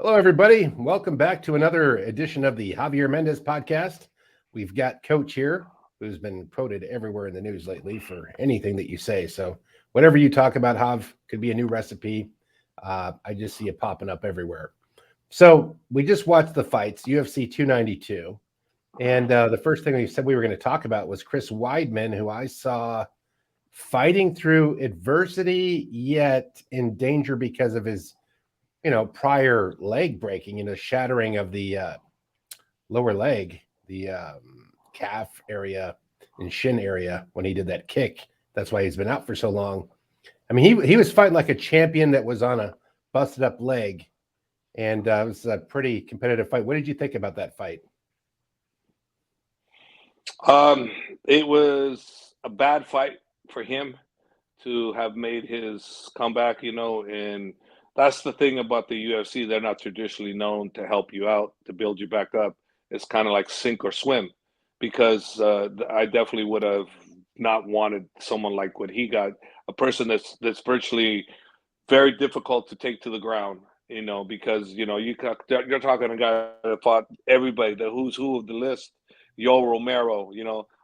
Hello, everybody. Welcome back to another edition of the Javier Mendez podcast. We've got Coach here, who's been quoted everywhere in the news lately for anything that you say. So, whatever you talk about, Jav, could be a new recipe. I just see it popping up everywhere. So, we just watched the fights, UFC 292. And the first thing we said we were going to talk about was Chris Weidman, who I saw fighting through adversity, yet in danger because of his prior leg breaking, shattering of the lower leg, the calf area and shin area when he did that kick. That's why he's been out for so long. I mean, he was fighting like a champion that was on a busted up leg, and it was a pretty competitive fight. What did you think about that fight? It was a bad fight for him to have made his comeback, and that's the thing about the UFC. They're not traditionally known to help you out, to build you back up. It's kind of like sink or swim, because I definitely would have not wanted someone like what he got, a person that's virtually very difficult to take to the ground, because you're talking a guy that fought everybody, the who's who of the list, Yo Romero,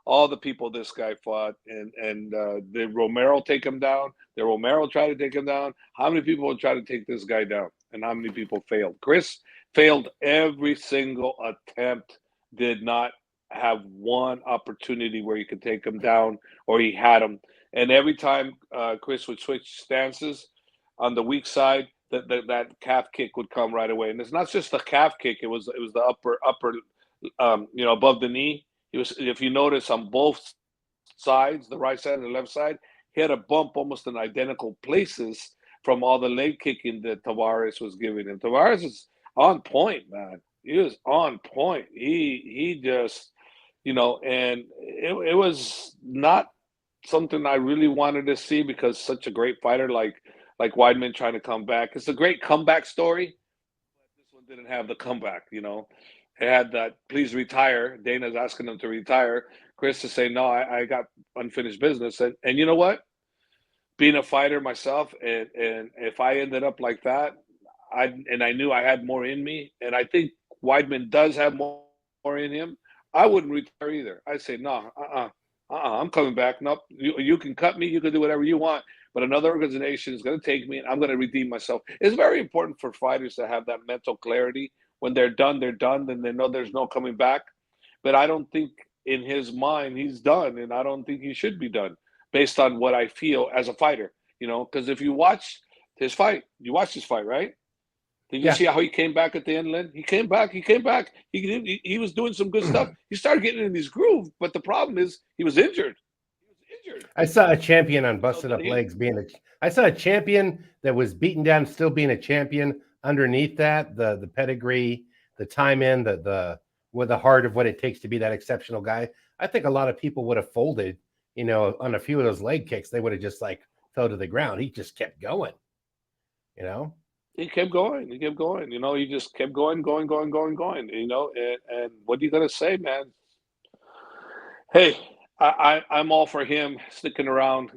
all the people this guy fought, and did Romero take him down? Did Romero try to take him down? How many people would try to take this guy down, and how many people failed? Chris failed every single attempt. Did not have one opportunity where he could take him down, or he had him. And every time Chris would switch stances on the weak side, that calf kick would come right away. And it's not just the calf kick; it was the upper above the knee. He was, if you notice, on both sides, the right side and the left side, he had a bump almost in identical places from all the leg kicking that Tavares was giving him. Tavares is on point, man. He was on point. He just, and it was not something I really wanted to see, because such a great fighter like Weidman trying to come back. It's a great comeback story, but this one didn't have the comeback. It had that please retire. Dana's asking him to retire. Chris is saying, no, I got unfinished business. And you know what? Being a fighter myself, and if I ended up like that, I knew I had more in me, and I think Weidman does have more in him, I wouldn't retire either. I'd say, no, I'm coming back. Nope, you can cut me, you can do whatever you want, but another organization is going to take me, and I'm going to redeem myself. It's very important for fighters to have that mental clarity. When they're done, then they know there's no coming back. But I don't think in his mind he's done, and I don't think he should be done based on what I feel as a fighter. Because if you watch his fight, right? Did you Yeah, see how he came back at the end, Len? He came back. He was doing some good stuff. He started getting in his groove, but the problem is he was injured. I saw a champion on So busted up legs I saw a champion that was beaten down, still being a champion. Underneath that, the pedigree, the time in, the with the heart of what it takes to be that exceptional guy. I think a lot of people would have folded, on a few of those leg kicks. They would have just like fell to the ground. He just kept going, you know. he kept going. He kept going. He just kept going, going, going, going, going. And what are you gonna say, man? Hey, I'm all for him sticking around,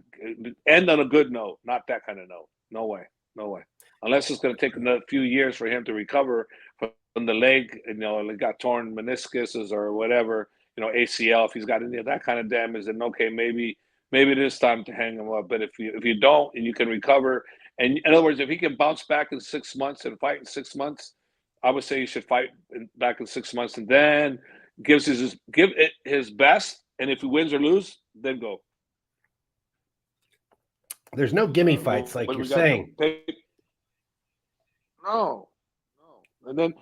end on a good note, not that kind of note. No way, no way. Unless it's going to take another few years for him to recover from the leg, he got torn meniscuses or whatever, ACL. If he's got any of that kind of damage, then okay, maybe it is time to hang him up. But if you don't and you can recover, and in other words, if he can bounce back in 6 months and fight in 6 months, I would say he should fight back in 6 months, and then give it his best, and if he wins or lose, then go. There's no gimme fights like What do you're we got? saying. No, no. And then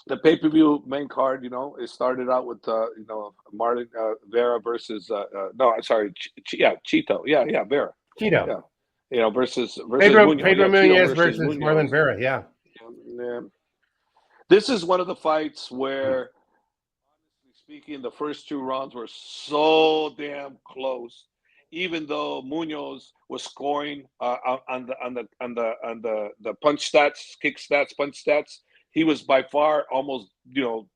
the pay-per-view main card, it started out with Marlon Vera versus no, I'm sorry, Chito, Vera, Cheeto. yeah, versus Munoz, Pedro Chito Munoz versus versus Marlon Munoz. Vera. Yeah. Yeah. This is one of the fights where, honestly speaking, the first two rounds were so damn close. Even though Munoz was scoring on the punch stats, kick stats, punch stats, he was by far almost almost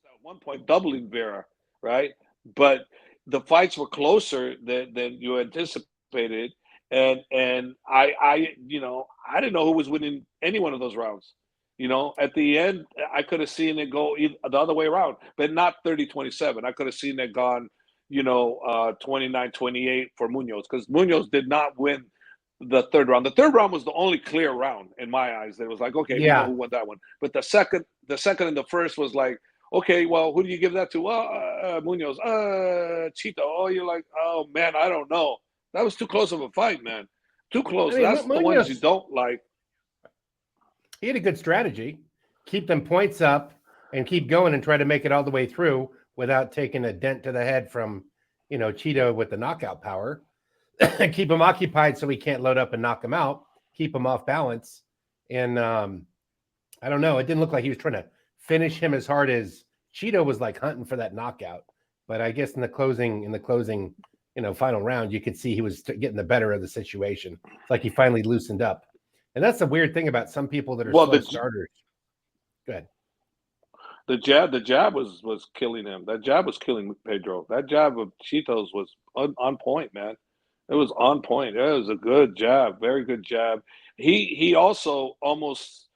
at one point doubling Vera, right? But the fights were closer than you anticipated, and I I didn't know who was winning any one of those rounds. At the end, I could have seen it go the other way around, but not 30-27. I could have seen it gone, 29-28 for Munoz, because Munoz did not win the third round. The third round was the only clear round in my eyes. That was like, okay, we know who won that one. But the second and the first was like, okay, well, who do you give that to? Well, Munoz, Chito. Oh, you're like, oh man, I don't know. That was too close of a fight, man. Too close. I mean, That's the ones you don't like. He had a good strategy. Keep them points up and keep going and try to make it all the way through without taking a dent to the head from, Cheeto with the knockout power. Keep him occupied so he can't load up and knock him out. Keep him off balance. And I don't know. It didn't look like he was trying to finish him as hard as Cheeto was like hunting for that knockout. But I guess in the closing, final round, you could see he was getting the better of the situation. It's like he finally loosened up. And that's the weird thing about some people that are slow starters. Go ahead. The jab was killing him. That jab was killing Pedro. That jab of Cheeto's was on point, man. It was on point. It was a good jab, very good jab. He also almost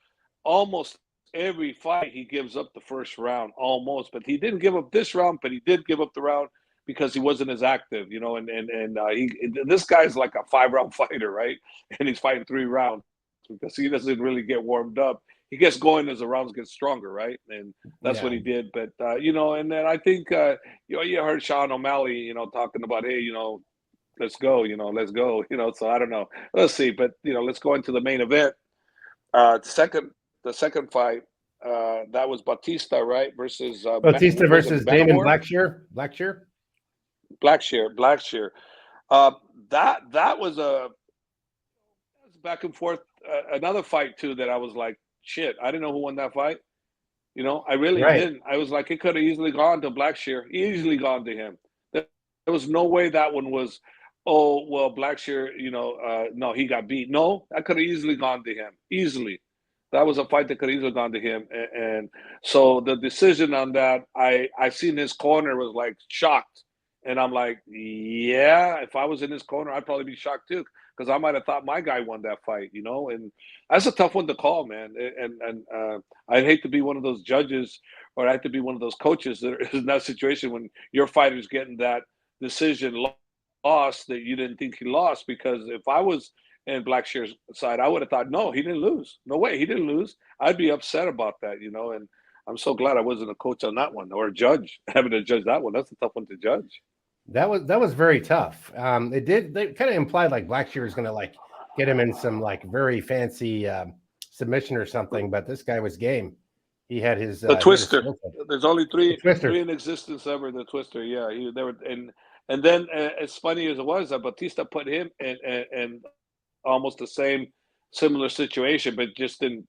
every fight he gives up the first round, almost, but he didn't give up this round, but he did give up the round because he wasn't as active, this guy's like a 5-round fighter, right? And he's fighting 3 rounds because he doesn't really get warmed up. He gets going as the rounds get stronger, right? And that's what he did. But and then I think you heard Sean O'Malley, talking about, hey, let's go, let's go, So I don't know. Let's see, but let's go into the main event. The second fight, that was Bautista, right? Versus Bautista versus Damon Blackshear. Blackshear. That was a back and forth. Another fight too that I was like, shit, I didn't know who won that fight. I really didn't. I was like, it could have easily gone to Blackshear, easily gone to him. There was no way that one was, oh, well, Blackshear, no, he got beat. No, that could have easily gone to him. Easily. That was a fight that could have easily gone to him. And so the decision on that, I seen his corner was like shocked. And I'm like, yeah, if I was in his corner, I'd probably be shocked too, because I might have thought my guy won that fight, and that's a tough one to call, man. And I'd hate to be one of those judges, or I'd hate to be one of those coaches that are in that situation when your fighter's getting that decision lost that you didn't think he lost. Because if I was in Blackshear's side, I would have thought, no, he didn't lose. No way, he didn't lose. I'd be upset about that, and I'm so glad I wasn't a coach on that one, or a judge, having to judge that one. That's a tough one to judge. That was very tough. They kind of implied like Blackshear was going to like get him in some like very fancy submission or something, but this guy was game. He had his the twister. There's only three in existence ever. The twister, yeah. They were, and then as funny as it was, that Bautista put him in almost the same similar situation, but just didn't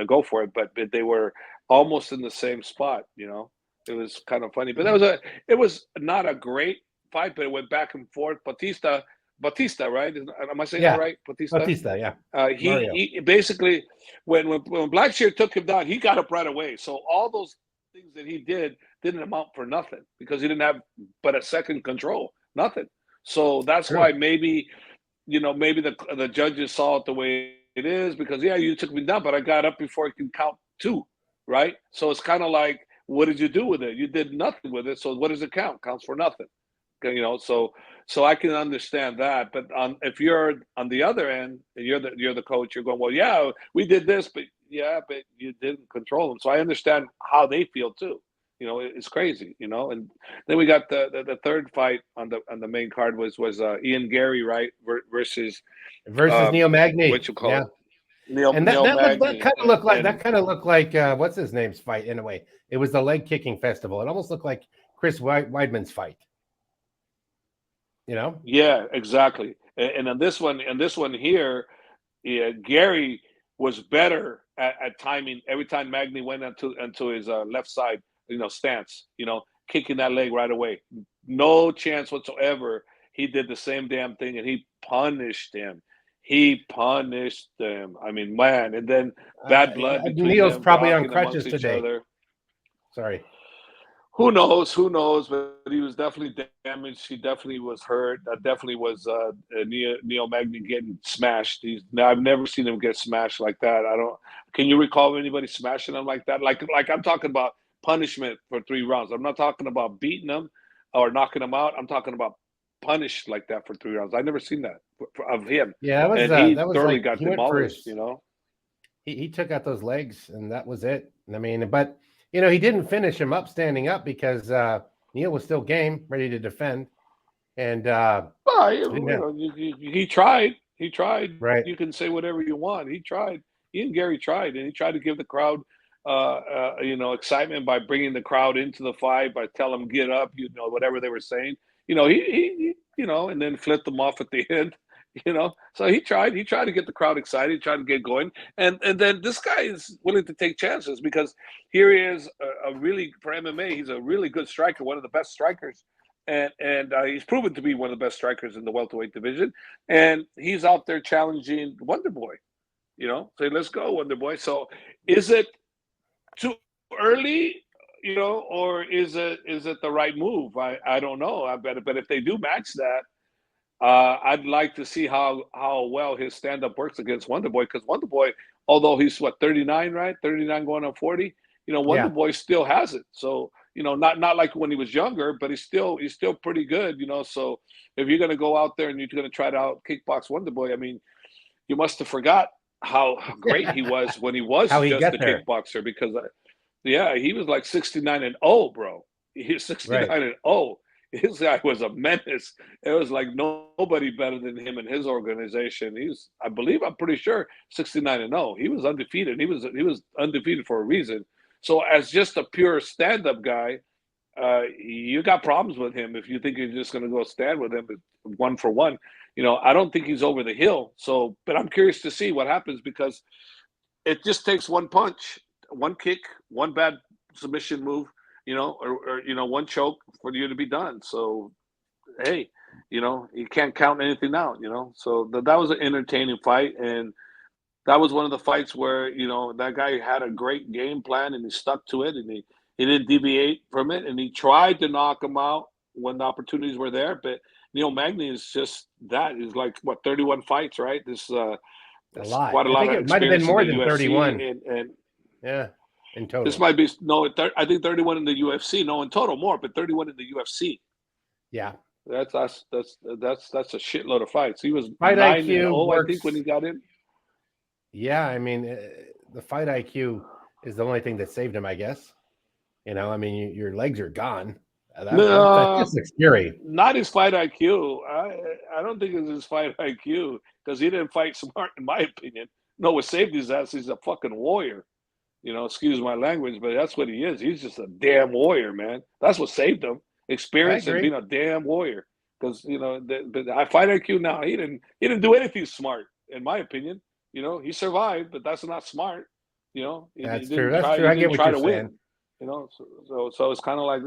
go for it. But they were almost in the same spot, It was kind of funny, but it was not a great fight, but it went back and forth. Bautista, right? Am I saying that right? Bautista, yeah. He basically, when Blackshear took him down, he got up right away. So all those things that he did didn't amount for nothing, because he didn't have but a second control, nothing. So that's why maybe the judges saw it the way it is, because you took me down, but I got up before he could count 2, right? So it's kind of like, what did you do with it? You did nothing with it. So what does it count? Counts for nothing. So I can understand that. But if you're on the other end and you're the coach, you're going, well, yeah, we did this, but you didn't control them. So I understand how they feel too. It's crazy. And then we got the third fight on the main card was Ian Gary, right, versus Neil Magny. What you call it? That kind of looked like what's his name's fight in a way. It was the leg kicking festival. It almost looked like Chris Weidman's fight. Yeah, exactly. And on this one here, Gary was better at timing. Every time Magny went into his left side, stance, kicking that leg right away. No chance whatsoever. He did the same damn thing, and he punished him. I mean, man, and then bad blood. Neil's probably on crutches today. Sorry. Who knows? Who knows? But he was definitely damaged. He definitely was hurt. That definitely was Neil Magny getting smashed. I've never seen him get smashed like that. I don't. Can you recall anybody smashing him like that? Like I'm talking about punishment for 3 rounds. I'm not talking about beating him or knocking him out. I'm talking about punished like that for 3 rounds. I've never seen that of him, Yeah, and he that was thoroughly like got he went for demolished. his he took out those legs and that was it. I mean, but he didn't finish him up standing up because Neil was still game, ready to defend. And Well, didn't have, he tried. He tried. right. You can say whatever you want. He tried. He and Gary tried, and he tried to give the crowd, excitement by bringing the crowd into the fight, by telling them get up, whatever they were saying. And then flipped them off at the end. So he tried. He tried to get the crowd excited. He tried to get going, and then this guy is willing to take chances because here he is, a really for MMA. He's a really good striker, one of the best strikers and he's proven to be one of the best strikers in the welterweight division. And he's out there challenging Wonder Boy. Say, let's go, Wonder Boy. So, is it too early? Or is it the right move? I don't know. I bet, but if they do match that, I'd like to see how well his stand up works against Wonder Boy because Wonder Boy, although he's 39, right? 39 going on 40. Wonder Yeah. Boy still has it. So not like when he was younger, but he's still pretty good. So if you're gonna go out there and you're gonna try to out kickbox Wonder Boy, I mean, you must have forgot how great he was when he was How he just got a there. kickboxer because, he was like 69-0, bro. He was 69-0. His guy was a menace. It was like nobody better than him in his organization. I'm pretty sure 69-0. He was undefeated. He was undefeated for a reason. So as just a pure stand-up guy, you got problems with him if you think you're just going to go stand with him one for one. I don't think he's over the hill. So, but I'm curious to see what happens because it just takes one punch, one kick, one bad submission move, or one choke for you to be done. So, hey, you can't count anything out. So that was an entertaining fight, and that was one of the fights where that guy had a great game plan and he stuck to it, and he didn't deviate from it, and he tried to knock him out when the opportunities were there. But Neil Magny is just that. He's like 31 fights, right? A That's lot. quite a I lot think of it might have been experience in more the than UFC, 31. and Yeah, in this total. might be I think 31 in the UFC. No, in total more, but 31 in the UFC. Yeah. That's a shitload of fights. He was Fight 9-0, IQ I think, when works. he got in. Yeah, I mean, the fight IQ is the only thing that saved him, I guess. I mean, your legs are gone. That just looks scary. Not his fight IQ. I don't think it's his fight IQ because he didn't fight smart, in my opinion. No, what saved his ass, he's a fucking warrior. Excuse my language, but that's what he is. He's just a damn warrior, man. That's what saved him. I Experience and agree. being a damn warrior. Because but I fight IQ now. He didn't do anything smart, in my opinion. He survived, but that's not smart. He That's true. didn't That's try. true. He I get didn't what try you're to saying. win. So it's kind of like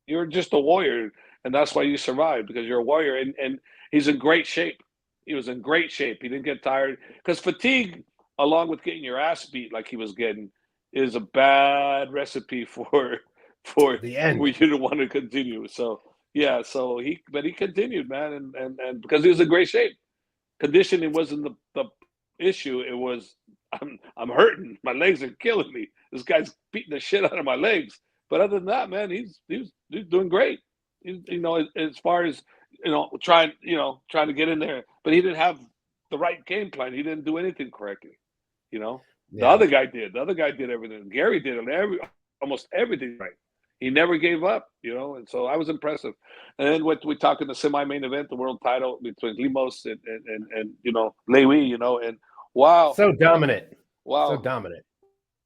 you're just a warrior, and that's why you survived because you're a warrior. And he's in great shape. He was in great shape. He didn't get tired because fatigue, along with getting your ass beat like he was getting, is a bad recipe for The for end. you to want to continue. So yeah, but he continued, man, and because he was in great shape. Conditioning wasn't the issue. It was I'm hurting. My legs are killing me. This guy's beating the shit out of my legs. But other than that, man, he's doing great. As far as trying to get in there, but he didn't have the right game plan. He didn't do anything correctly. The Yeah. other guy did. The other guy did everything. Gary did almost everything right. He never gave up, and so I was impressive. And then what we talk in the semi-main event, the world title between Limos and Lewy, and wow, So dominant. So wow, dominant.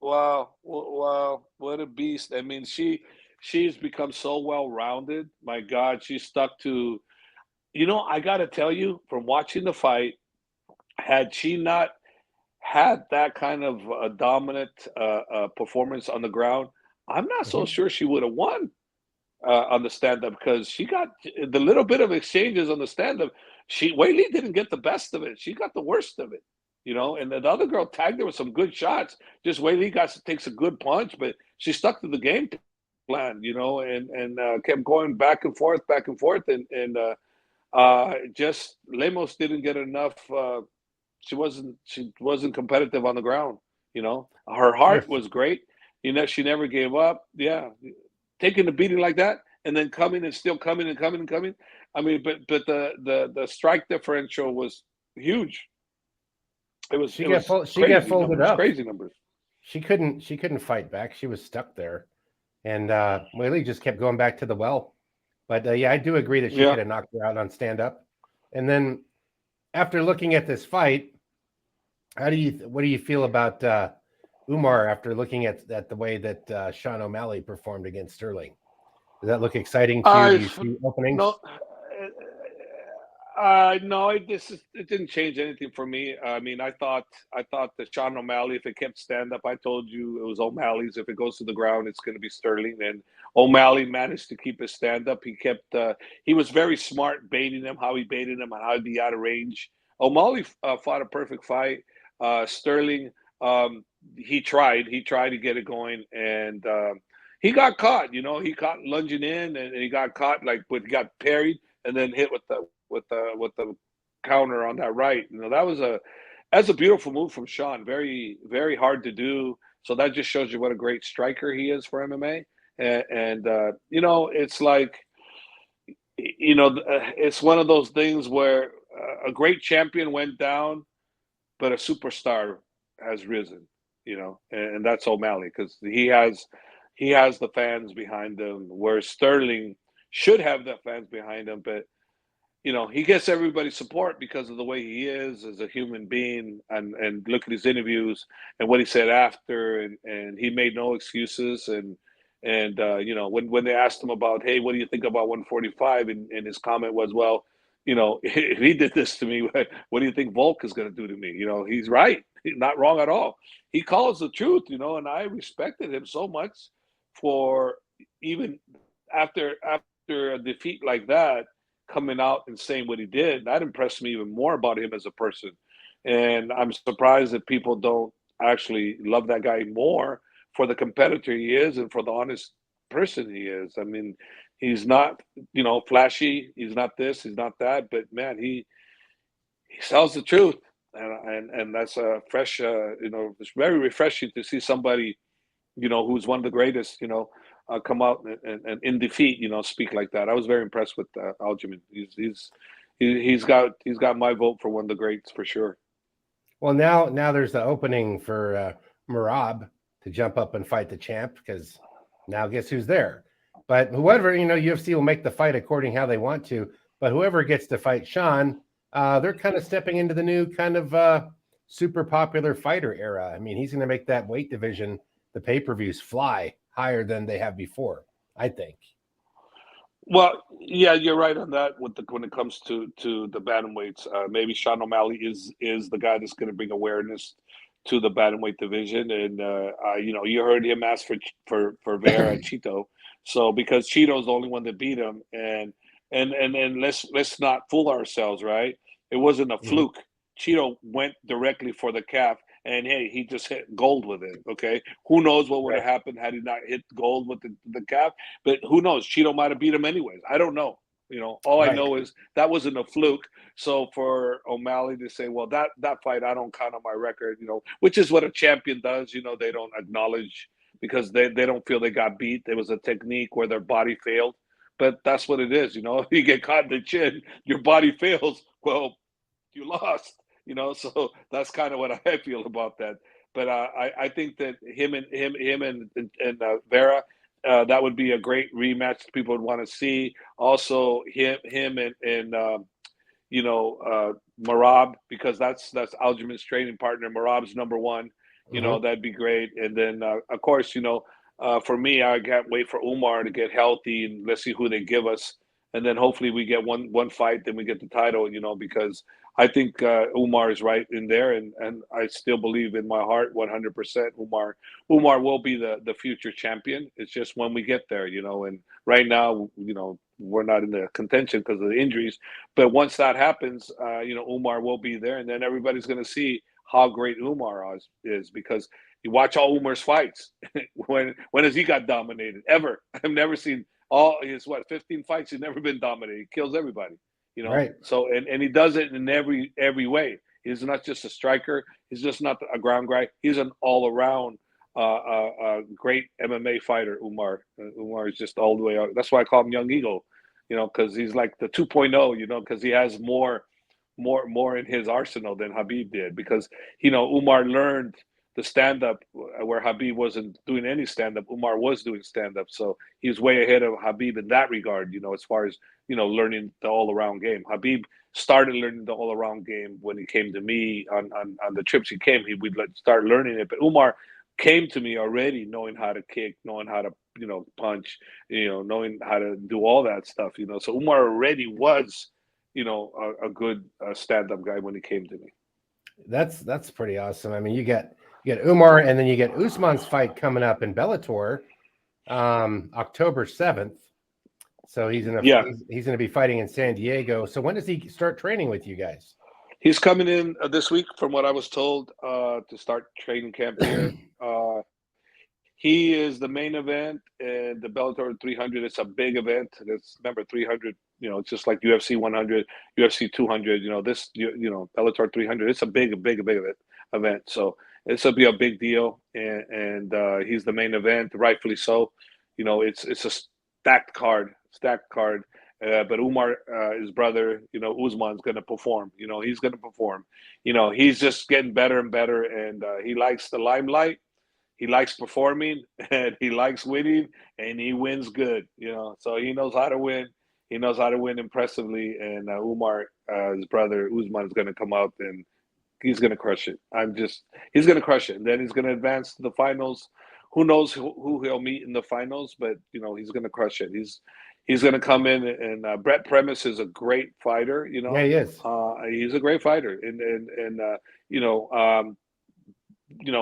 wow, what a beast! I mean, she's become so well-rounded. My God, she's stuck to. I got to tell you, from watching the fight, had she not had that kind of dominant performance on the ground, I'm not so Mhm. sure she would have won on the stand-up because she got the little bit of exchanges on the stand-up. Whaley didn't get the best of it. She got the worst of it. And the other girl tagged her with some good shots. Just Whaley takes a good punch, but she stuck to the game plan, and kept going back and forth, just Lemos didn't get enough. She wasn't competitive on the ground. Her Sure. heart was great. She never gave up. Yeah, taking a beating like that and then coming and still coming and coming and coming. I mean, but the strike differential was huge. It was She got crazy folded numbers, up. crazy numbers. She couldn't fight back. She was stuck there. And Whaley just kept going back to the well. But yeah, I do agree that she Yeah. could have knocked her out on stand up. And then after looking at this fight, what do you feel about Umar after looking at the way that Sean O'Malley performed against Sterling? Does that look exciting to you? Do I you see openings? no, no, it didn't change anything for me. I mean, I thought that Sean O'Malley, if it kept stand up, I told you it was O'Malley's. If it goes to the ground, it's going to be Sterling. And O'Malley managed to keep his stand up. He was very smart baiting him, how he baited him, and how he'd be out of range. O'Malley fought a perfect fight. Sterling, he tried to get it going, and he got caught. He caught lunging in, and he got caught but he got parried and then hit with the counter on that right. That's a beautiful move from Sean. Very very hard to do. So that just shows you what a great striker he is for MMA. And it's like it's one of those things where a great champion went down, but a superstar has risen. And that's O'Malley because he has the fans behind him, where Sterling should have the fans behind him, but he gets everybody's support because of the way he is as a human being, and look at his interviews and what he said after, and he made no excuses, and when they asked him about, hey, what do you think about 145, and his comment was, well, if he did this to me, what do you think Volk is going to do to me? He's right. He's not wrong at all. He calls the truth, and I respected him so much for, even after a defeat like that, coming out and saying what he did. That impressed me even more about him as a person. And I'm surprised that people don't actually love that guy more for the competitor he is and for the honest person he is. I mean, he's not, flashy. He's not this, he's not that, but man, he tells the truth. And that's a fresh, it's very refreshing to see somebody, who's one of the greatest, come out and in defeat, speak like that. I was very impressed with Aljamain. He's got my vote for one of the greats for sure. Well, now there's the opening for Marab to jump up and fight the champ, because now guess who's there? But whoever, UFC will make the fight according how they want to. But whoever gets to fight Sean, they're kind of stepping into the new kind of super popular fighter era. I mean, he's going to make that weight division, the pay-per-views, fly higher than they have before, I think. Well, yeah, you're right on that. When it comes to the bantamweights, maybe Sean O'Malley is the guy that's going to bring awareness to the bantamweight division. And you heard him ask for Vera Chito, so because Chito's the only one that beat him, and let's not fool ourselves, right? It wasn't a Mhm. fluke. Chito went directly for the calf, and hey, he just hit gold with it. Okay, who knows what would have Right. happened had he not hit gold with the calf? But who knows? Cheeto might have beat him anyways. I don't know. All I Right. know is that wasn't a fluke. So for O'Malley to say, well, that fight I don't count on my record, which is what a champion does. They don't acknowledge because they don't feel they got beat. There was a technique where their body failed. But that's what it is. If you get caught in the chin, your body fails. Well, you lost. So that's kind of what I feel about that. But I think that him and Vera, that would be a great rematch people would want to see. Also, him and Marab, because that's Aljamain's training partner. Marab's number one. Mhm. That'd be great. And then of course, for me, I can't wait for Umar to get healthy, and let's see who they give us. And then hopefully we get one fight, then we get the title. Because I think Umar is right in there, and I still believe in my heart 100% Umar will be the future champion. It's just when we get there, and right now, we're not in the contention because of the injuries. But once that happens, Umar will be there, and then everybody's going to see how great Umar is because you watch all Umar's fights. when has he got dominated ever? I've never seen all his 15 fights. He's never been dominated. He kills everybody. Right. So and he does it in every way. He's not just a striker. He's just not a ground guy. He's an all around great MMA fighter. Umar is just all the way out. That's why I call him Young Eagle, because he's like the 2.0, because he has more in his arsenal than Habib did. Because Umar learned the stand up where Habib wasn't doing any stand up. Umar was doing stand up, so he was way ahead of Habib in that regard. As far as learning the all around game. Habib started learning the all around game when he came to me on the trips he came. We'd start learning it, but Umar came to me already knowing how to kick, knowing how to punch, knowing how to do all that stuff. So Umar already was a good stand-up guy when he came to me. That's pretty awesome. I mean, you get Umar, and then you get Usman's fight coming up in Bellator, October 7th. So he's gonna be fighting in San Diego. So when does he start training with you guys? He's coming in this week, from what I was told, to start training camp here. He is the main event in the Bellator 300. It's a big event. Remember 300. It's just like UFC 100, UFC 200. This Bellator 300. It's a big event. So this will be a big deal, and he's the main event, rightfully so. It's a stacked card. But Umar, his brother, Usman's going to perform. He's going to perform. He's just getting better and better, and he likes the limelight. He likes performing, and he likes winning, and he wins good. So he knows how to win. He knows how to win impressively, and Umar, his brother Usman, is going to come out and he's going to crush it. He's going to crush it, and then he's going to advance to the finals. Who knows who he'll meet in the finals, but he's going to crush it. He's going to come in, and Brett Premise is a great fighter. Yeah, he is. He's a great fighter, and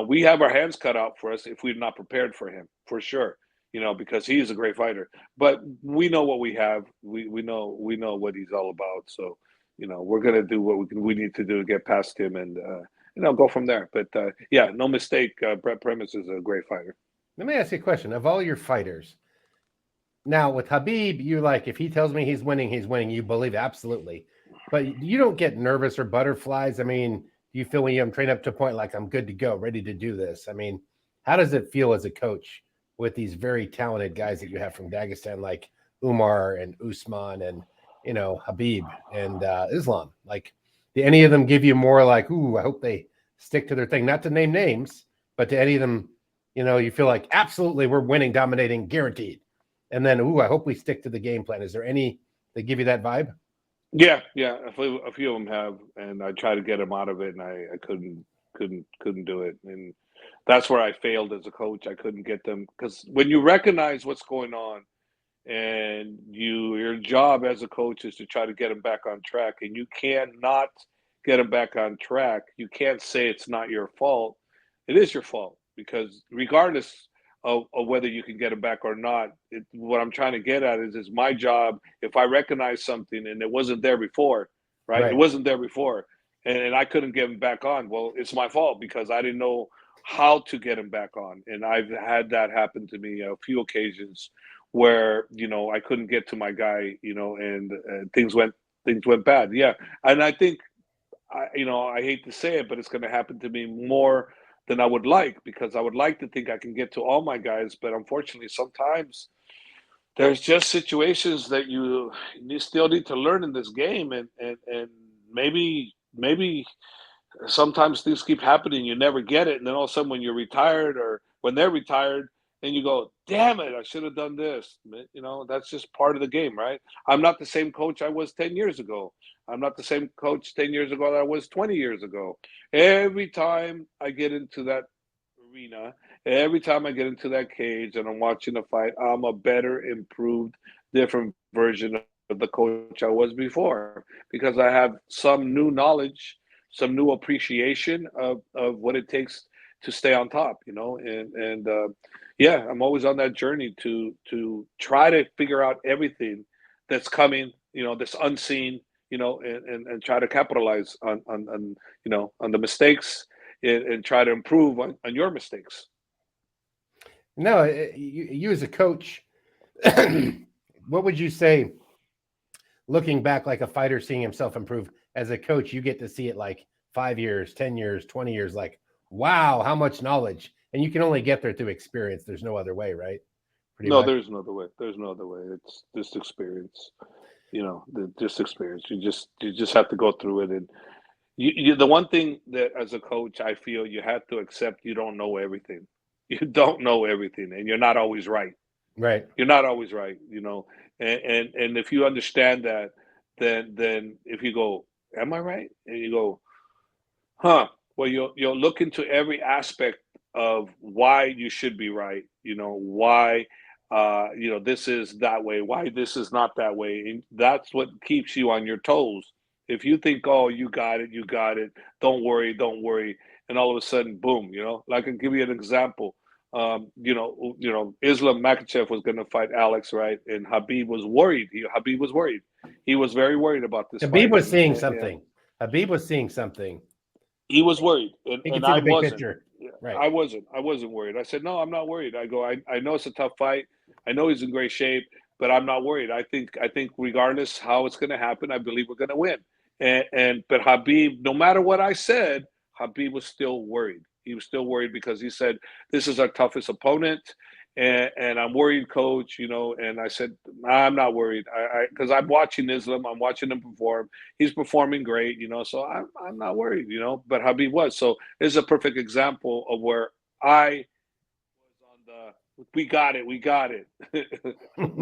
we have our hands cut out for us if we're not prepared for him, for sure. Because he's a great fighter. But we know what we have. We know what he's all about. So we're going to do what we need to do to get past him, and go from there. But yeah, no mistake. Brett Premise is a great fighter. Let me ask you a question. Of all your fighters, now with Habib, you like, if he tells me he's winning, you believe absolutely. But you don't get nervous or butterflies. I mean, do you feel when you train up to a point like I'm good to go, ready to do this? I mean, how does it feel as a coach with these very talented guys that you have from Dagestan, like Umar and Usman and Habib and Islam? Like, do any of them give you more like, ooh, I hope they stick to their thing? Not to name names, but to any of them, you feel like absolutely we're winning, dominating, guaranteed. And then, ooh, I hope we stick to the game plan. Is there any that give you that vibe? Yeah. A few of them have, and I try to get them out of it, and I couldn't do it, and that's where I failed as a coach. I couldn't get them, because when you recognize what's going on, and your job as a coach is to try to get them back on track, and you cannot get them back on track, you can't say it's not your fault. It is your fault, because regardless of whether you can get them back or not, what I'm trying to get at is my job. If I recognize something and it wasn't there before, right? It wasn't there before, and I couldn't get them back on. Well, it's my fault, because I didn't know how to get him back on. And I've had that happen to me a few occasions where, I couldn't get to my guy, and things went bad. Yeah. And I think, I hate to say it, but it's going to happen to me more than I would like, because I would like to think I can get to all my guys. But unfortunately, sometimes there's just situations that you still need to learn in this game. And maybe sometimes things keep happening, you never get it, and then all of a sudden when you're retired, or when they're retired, and you go, damn it, I should have done this. That's just part of the game, right? I'm not the same coach I was 10 years ago. I'm not the same coach 10 years ago that I was 20 years ago. Every time I get into that arena, every time I get into that cage and I'm watching a fight, I'm a better, improved, different version of the coach I was before, because I have some new knowledge, some new appreciation of what it takes to stay on top, and yeah, I'm always on that journey to try to figure out everything that's coming, that's unseen, and try to capitalize on the mistakes and try to improve on your mistakes. No, you as a coach, what would you say, looking back, like a fighter seeing himself improve as a coach, you get to see it like 5 years, 10 years, 20 years, like, wow, how much knowledge. And you can only get there through experience. There's no other way, right? Pretty No, much. there's no other way. There's no other way. It's just experience. Just experience. You just have to go through it. And the one thing that as a coach, I feel you have to accept you don't know everything. You don't know everything, and you're not always right. Right. You're not always right, and if you understand that, then if you go, am I right? And you go, huh? Well, you'll look into every aspect of why you should be right. Why, this is that way. Why this is not that way. And that's what keeps you on your toes. If you think, oh, you got it, you got it. Don't worry, and all of a sudden, boom. Like I'll give you an example. Islam Makachev was going to fight Alex, right? And Habib was worried. Habib was worried. He was very worried about this Habib fight. was seeing And, something. Habib was seeing something. he was worried, He and could see I the big wasn't. picture. Right. I wasn't worried. I said, no, I'm not worried. I go, I know it's a tough fight. I know he's in great shape, but I'm not worried. I think regardless how it's going to happen, I believe we're going to win. But Habib, no matter what I said, Habib was still worried. He was still worried because he said, this is our toughest opponent. And I'm worried, coach, and I said, I'm not worried. Because I'm watching Islam, I'm watching him perform. He's performing great, so I'm not worried, but Habib was. So this is a perfect example of where I was on the, we got it. We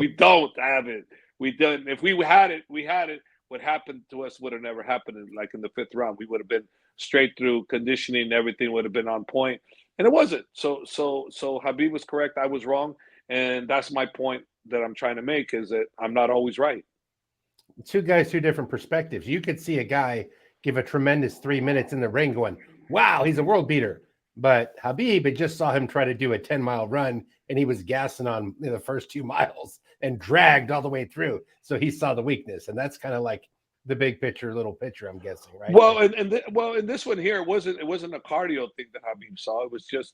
don't have it. We didn't. If we had it, we had it. What happened to us would have never happened. Like in the 5th round, we would have been straight through conditioning. Everything would have been on point, and it wasn't. So Habib was correct. I was wrong, and that's my point that I'm trying to make, is that I'm not always right. Two guys, two different perspectives. You could see a guy give a tremendous 3 minutes in the ring going, wow, he's a world beater. But Habib, it just saw him try to do a 10-mile run, and he was gassing on the first 2 miles and dragged all the way through. So he saw the weakness, and that's kind of like the big picture, little picture, I'm guessing, right? Well, in this one here, it wasn't a cardio thing that Habib saw. It was just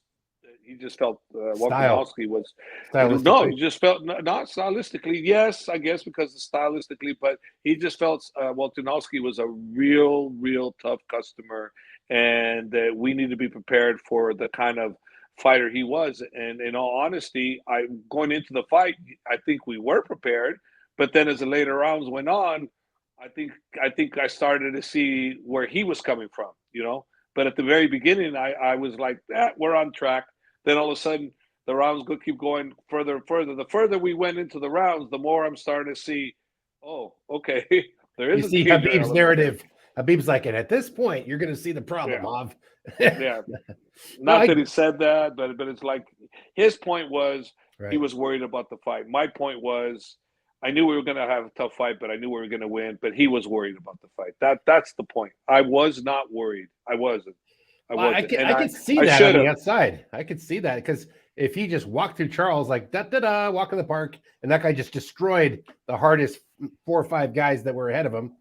he just felt Volkanovski was no. He just felt not stylistically. Yes, I guess because of stylistically, but he just felt Volkanovski was a real tough customer, and that we need to be prepared for the kind of fighter he was. And in all honesty, going into the fight, I think we were prepared, but then as the later rounds went on, I think I started to see where he was coming from, But at the very beginning, I was like, we're on track. Then all of a sudden, the rounds keep going further and further. The further we went into the rounds, the more I'm starting to see, oh, okay, there is. You see Habib's narrative. Habib's like, and at this point, you're going to see the problem, Hav. Yeah. Not that he said that, but it's like his point was he was worried about the fight. My point was, I knew we were going to have a tough fight, but I knew we were going to win. But he was worried about the fight. That's the point. I was not worried. I wasn't. I could see that on the outside. I could see that because if he just walked through Charles like da walk in the park, and that guy just destroyed the hardest 4 or 5 guys that were ahead of him,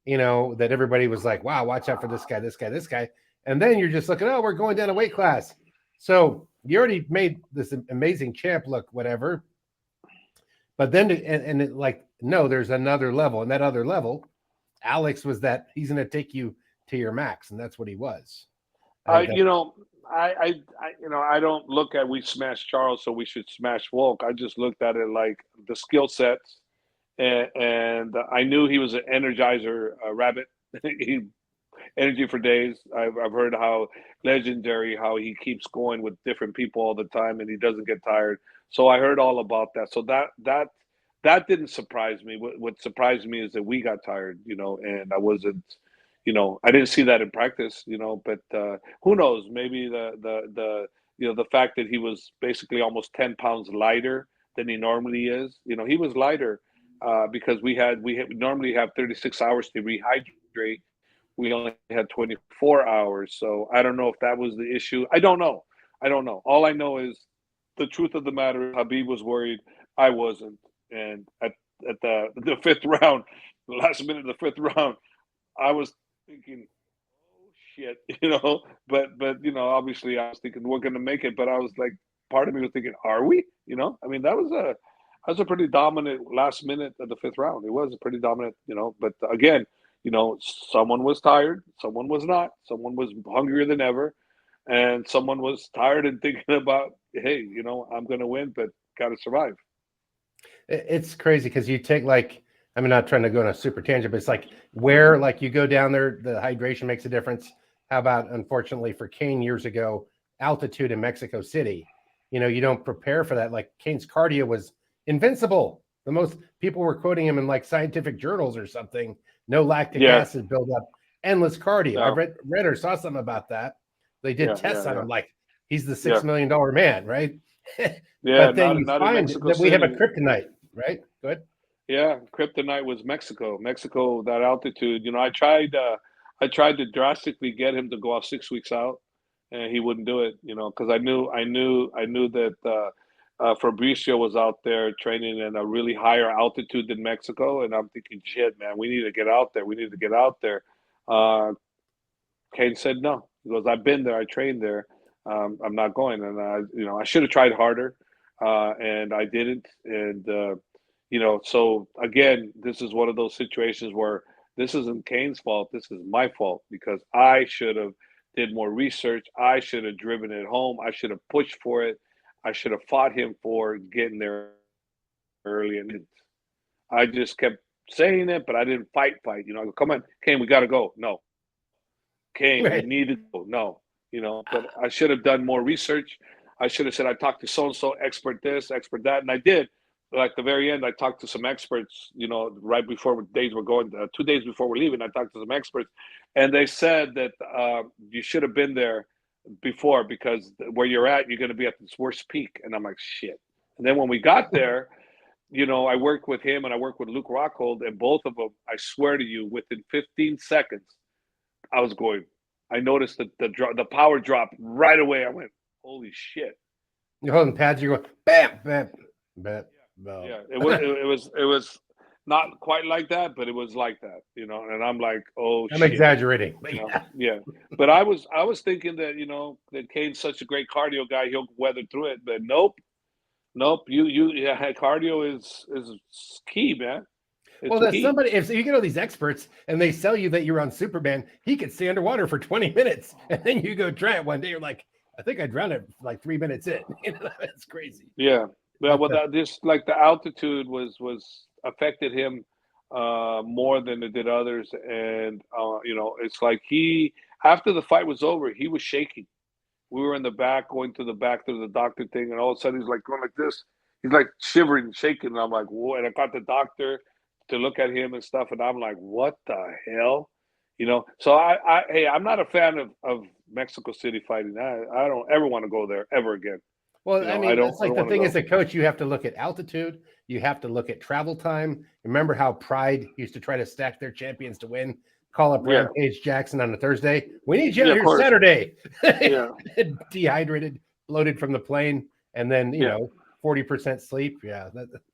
that everybody was like, wow, watch out for this guy. And then you're just looking, oh, we're going down a weight class. So you already made this amazing champ look whatever. But then, no, there's another level. And that other level, Alex was that he's going to take you to your max. And that's what he was. I don't look at we smashed Charles, so we should smash Volk. I just looked at it like the skill sets. And I knew he was an energizer rabbit. Energy for days. I've heard how legendary, how he keeps going with different people all the time and he doesn't get tired. So I heard all about that. So that didn't surprise me. What surprised me is that we got tired, and I wasn't, I didn't see that in practice, but who knows? Maybe the fact that he was basically almost 10 pounds lighter than he normally is. He was lighter because we normally have 36 hours to rehydrate. We only had 24 hours. So I don't know if that was the issue. I don't know. All I know is the truth of the matter, Habib was worried. I wasn't. And at the 5th round, the last minute of the 5th round, I was thinking, oh, shit, but obviously I was thinking we're gonna make it, but I was like, part of me was thinking, are we? I mean, that was a pretty dominant last minute of the fifth round. It was a pretty dominant, but again, someone was tired, someone was not, someone was hungrier than ever, and someone was tired and thinking about, hey, I'm gonna win, but gotta survive. It's crazy because you take I'm not trying to go on a super tangent, but it's like where you go down there, the hydration makes a difference. How about, unfortunately for Kane years ago, altitude in Mexico City? You don't prepare for that. Like Kane's cardio was invincible. The most people were quoting him in scientific journals or something. No lactic Yeah, acid buildup, endless cardio. I no, read or saw something about that. They did yeah, tests yeah, on yeah, him, like he's the $6 yeah, million man, right? yeah. But then Not you not in find Mexico that we have a City. kryptonite, right? Good. Yeah, kryptonite was Mexico. Mexico, that altitude. I tried to drastically get him to go off 6 weeks out, and he wouldn't do it. Because I knew that Fabricio was out there training in a really higher altitude than Mexico, and I'm thinking, shit, man, we need to get out there. We need to get out there. Uh, Kane said no. He goes, I've been there. I trained there. I'm not going. And I should have tried harder, and I didn't. And so again, this is one of those situations where this isn't Kane's fault. This is my fault because I should have did more research. I should have driven it home. I should have pushed for it. I should have fought him for getting there early, and I just kept saying it, but I didn't fight. I go, come on, Kane, we got to go. No, Kane, we Right. need to go. No, but I should have done more research. I should have said I talked to so and so expert this, expert that, and I did. But at the very end, I talked to some experts. Right before days were going, 2 days before we're leaving, I talked to some experts, and they said that you should have been there before because where you're at, you're going to be at this worst peak. And I'm like, shit. And then when we got there, I worked with him and I worked with Luke Rockhold, and both of them, I swear to you, within 15 seconds, I was going. I noticed the power drop right away. I went, holy shit! You're holding pads, you're going bam, bam, bam, bam. Yeah, it was not quite like that, but it was like that, And I'm like, oh I'm shit, exaggerating, but yeah. yeah. But I was thinking that that Kane's such a great cardio guy, he'll weather through it. But nope, nope. Yeah, cardio is key, man. Well, It's there's key. somebody, if you get all these experts and they sell you that you're on Superman, he could stay underwater for 20 minutes. And then you go try it one day. You're like, I think I drowned it like 3 minutes in. That's crazy. Yeah. Well, But that just like the altitude was affected him more than it did others, and it's like he after the fight was over, he was shaking. We were in the back, going to the back to the doctor thing, and all of a sudden he's like going like this. He's like shivering, shaking, and I'm like, whoa! And I got the doctor to look at him and stuff, and I'm like, what the hell? So hey, I'm not a fan of Mexico City fighting. I don't ever want to go there ever again. well, I I mean, don't that's I like don't the want to thing as go. a coach, you have to look at altitude, you have to look at travel time. Remember how Pride used to try to stack their champions to win? Call up Yeah, Rampage Jackson on a Thursday. We need you yeah, out of here course. Saturday. Yeah, Dehydrated, bloated from the plane, and then yeah, 40% sleep. Yeah,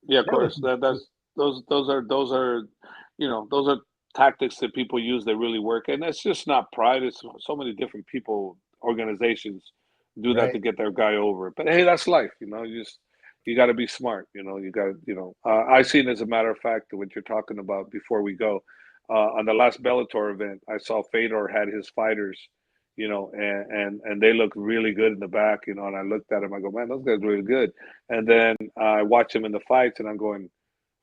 yeah, of that was course. That's those are tactics that people use that really work, and it's just not Pride. It's so many different people, organizations do that to right. get their guy over. But hey, that's life. You got to be smart. You got to I seen as a matter of fact what you're talking about before we go. On the last Bellator event, I saw Fedor had his fighters, and they looked really good in the back, and I looked at him, I go, man, those guys are really good. And then I watch him in the fights, and I'm going,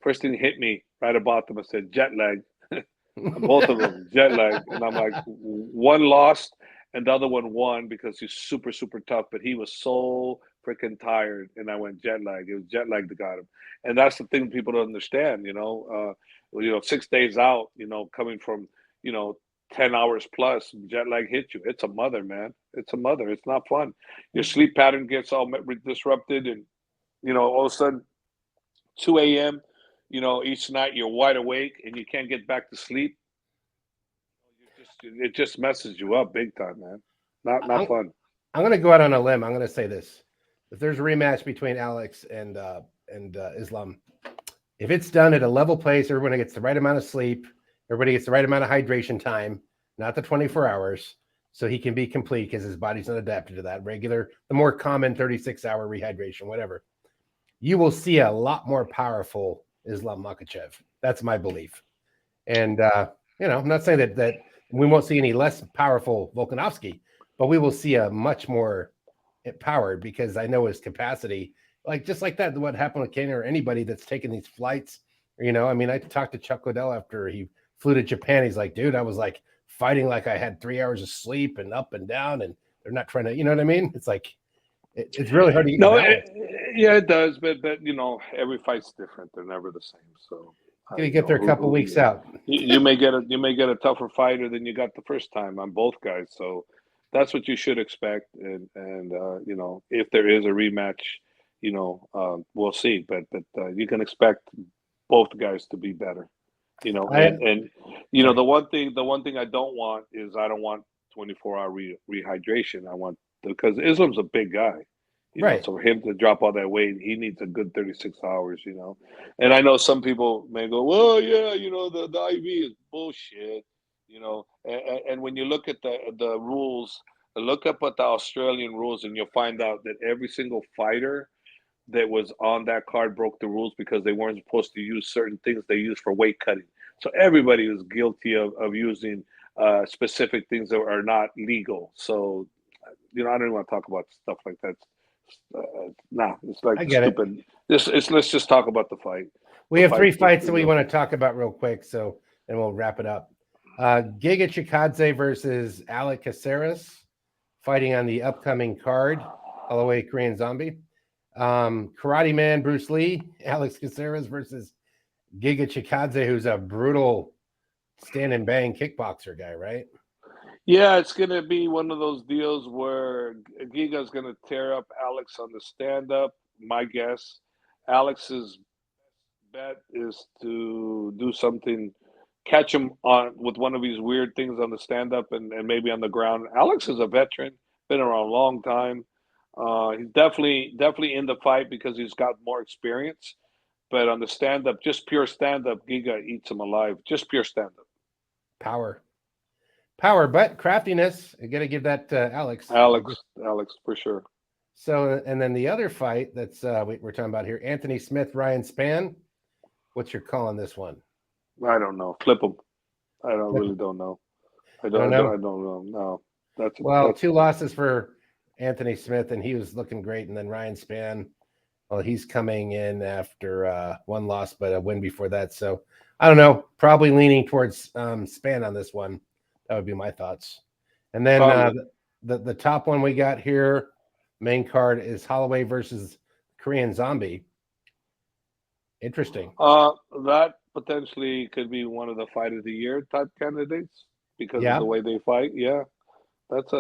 first thing hit me right about them, I said, jet lag. Both of them, jet lag. And I'm like, one lost and the other one won because he's super, super tough, but he was so freaking tired. And I went jet lag. It was jet lag that got him. And that's the thing people don't understand, 6 days out, coming from, you know, 10 hours plus, jet lag hit you. It's a mother, man. It's a mother. It's not fun. Your sleep pattern gets all disrupted, and, all of a sudden, 2 a.m., each night you're wide awake and you can't get back to sleep. It just messes you up big time, man. Not I'm, fun. I'm going to go out on a limb. I'm going to say this: if there's a rematch between Alex and Islam, if it's done at a level place, everybody gets the right amount of sleep, everybody gets the right amount of hydration time, not the 24 hours. so he can be complete because his body's not adapted to that regular, the more common 36-hour rehydration, whatever. You will see a lot more powerful Islam Makhachev. That's my belief. And, I'm not saying that we won't see any less powerful Volkanovski, but we will see a much more empowered, because I know his capacity, like just like that, what happened with Kane or anybody that's taking these flights. I talked to Chuck Liddell after he flew to Japan. He's like, dude, I was like fighting like I had 3 hours of sleep and up and down, and they're not trying to, you know what I mean? It's like, it's really hard to get balance. Yeah, it does, but every fight's different. They're never the same. So You get there a couple weeks out. You may get a tougher fighter than you got the first time on both guys. So that's what you should expect. And if there is a rematch, we'll see. But you can expect both guys to be better. The one thing I don't want is 24-hour rehydration. Because Islam's a big guy. Right. So for him to drop all that weight, he needs a good 36 hours, And I know some people may go, well, yeah, the IV is bullshit, And when you look at the rules, look up at the Australian rules, and you'll find out that every single fighter that was on that card broke the rules because they weren't supposed to use certain things they used for weight cutting. So everybody was guilty of using specific things that are not legal. So, I don't even want to talk about stuff like that. It's like stupid. Let's just talk about the fight. We have 3 fights that we want to talk about real quick, so then we'll wrap it up. Giga Chikadze versus Alec Caceres, fighting on the upcoming card, Holloway Korean Zombie. Karate Man Bruce Lee, Alex Caceres versus Giga Chikadze, who's a brutal stand and bang kickboxer guy, right? Yeah, it's going to be one of those deals where Giga's going to tear up Alex on the stand-up. My guess, Alex's bet is to do something, catch him with one of these weird things on the stand-up and maybe on the ground. Alex is a veteran, been around a long time. He's definitely in the fight because he's got more experience. But on the stand-up, just pure stand-up, Giga eats him alive. Just pure stand-up. Power, but craftiness. You got to give that to Alex. Alex, for sure. So, and then the other fight that's we're talking about here, Anthony Smith, Ryan Spann. What's your call on this one? I don't know. Flip him. I really don't know. I don't know. No, that's 2 losses for Anthony Smith, and he was looking great. And then Ryan Spann, well, he's coming in after 1 loss, but a win before that. So I don't know. Probably leaning towards Spann on this one. That would be my thoughts. And then the top one we got here, main card, is Holloway versus Korean Zombie. Interesting. That potentially could be one of the fight of the year type candidates because of the way they fight. Yeah, it's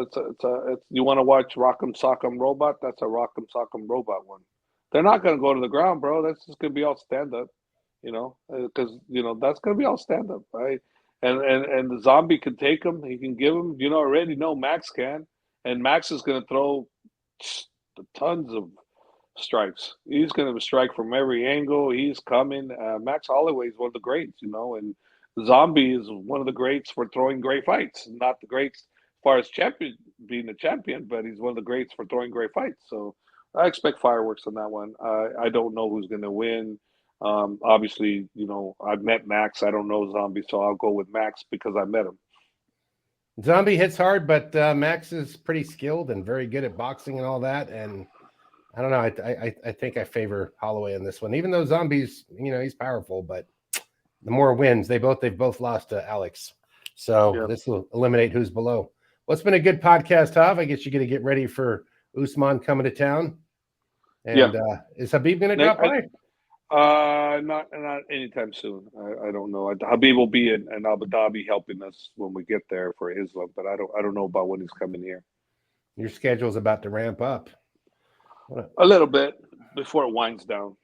you want to watch Rock'em Sock'em Robot? That's a Rock'em Sock'em Robot one. They're not going to go to the ground, bro. That's just going to be all stand up, because that's going to be all stand up, right? And the Zombie can take him. He can give him. Already know Max can, and Max is going to throw tons of strikes. He's going to strike from every angle. He's coming. Max Holloway is one of the greats, and Zombie is one of the greats for throwing great fights. Not the greats as far as being a champion, but he's one of the greats for throwing great fights. So I expect fireworks on that one. I don't know who's going to win. Obviously, I've met Max. I don't know Zombie, so I'll go with Max because I met him. Zombie hits hard, but Max is pretty skilled and very good at boxing and all that. And I don't know. I think I favor Holloway in this one, even though Zombie's, he's powerful, but the more wins, they've both lost to Alex. So This will eliminate who's below. Well, it's been a good podcast, Hav. I guess you got to get ready for Usman coming to town. And is Habib going to drop by? Not anytime soon. I don't know. Habib will be in Abu Dhabi helping us when we get there for Islam, but I don't know about when he's coming here. Your schedule's about to ramp up. A little bit before it winds down.